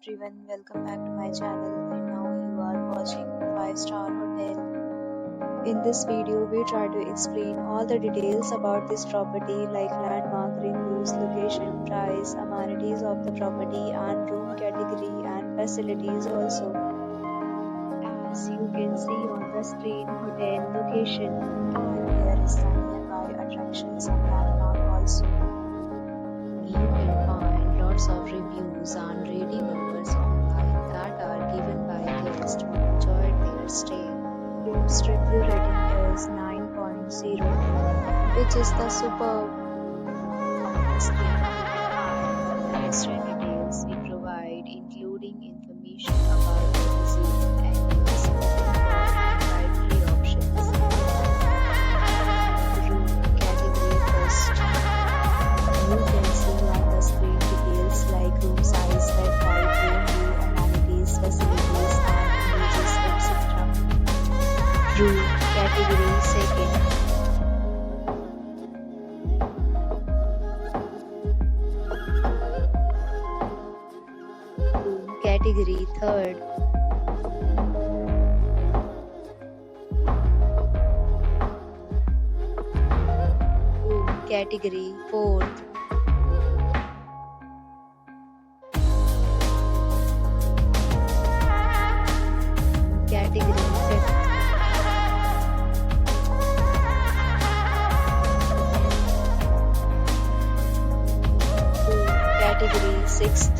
everyone, welcome back to my channel, and now you are watching a 5-star hotel. In this video, we try to explain all the details about this property like landmark, reviews, location, price, amenities of the property and room category and facilities also. As you can see on the screen, hotel location, and here is the nearby attractions and landmark also. You can find lots of reviews and rating numbers online that are given by guests who enjoyed their stay. Its review rating is 9.0, which is the superb. On the screen, you can find the restaurant details we provide, including information about the cuisine and variety options. Room category first. You can see on the screen details like room size, bed type, room view, amenities, facilities, and images, etc. Room category second. Room category third. Room category fourth. Category fifth. Category sixth.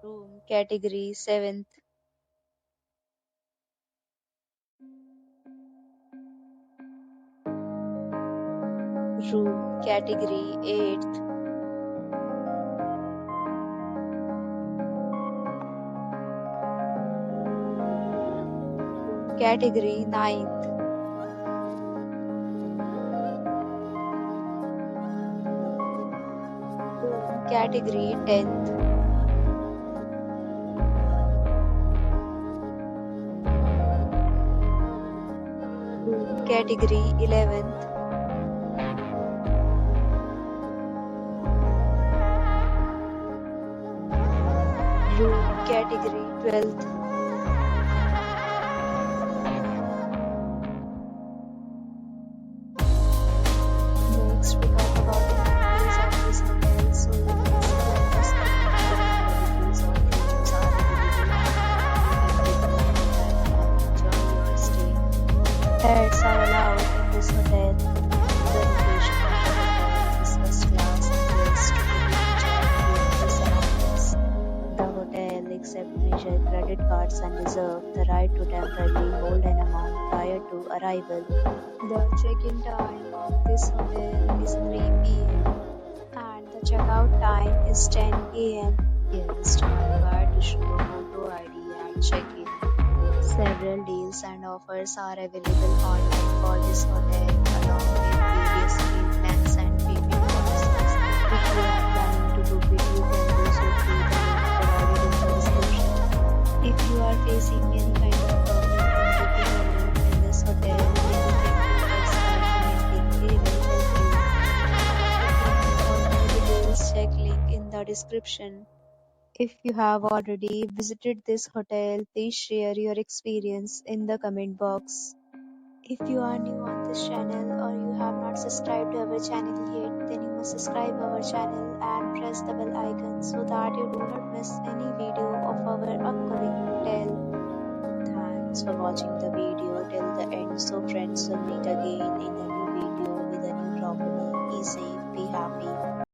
Room category seventh. Room category eighth. Category ninth. Room category 10th. Room category 11th. Room category 12th. Next, we talk about the amenities of this hotel. So you can see on the screen the amenities or rooms are available. You can take a look at and enjoy your stay. Pets are allowed in this hotel. The location of the hotel is first class and guests really enjoy the surroundings. The hotel accepts major credit cards and reserves the right to temporarily hold an amount prior to arrival. The check-in time of this hotel is 3 p.m. and the checkout time is 10 a.m. Guests are required to show a photo ID at check-in. Several deals and offers are available online for this hotel, along with various meal plans and payment policies. If you are planning to book it, you can do so through the link provided in the description. If you are facing any kind of problem in booking a room in this hotel, then you can contact us by commenting. We will help you. For more details, check link in the description. If you have already visited this hotel, please share your experience in the comment box. If you are new on this channel or you have not subscribed to our channel yet, then you must subscribe our channel and press the bell icon so that you do not miss any video of our upcoming hotel. Thanks for watching the video till the end. So friends, will meet again in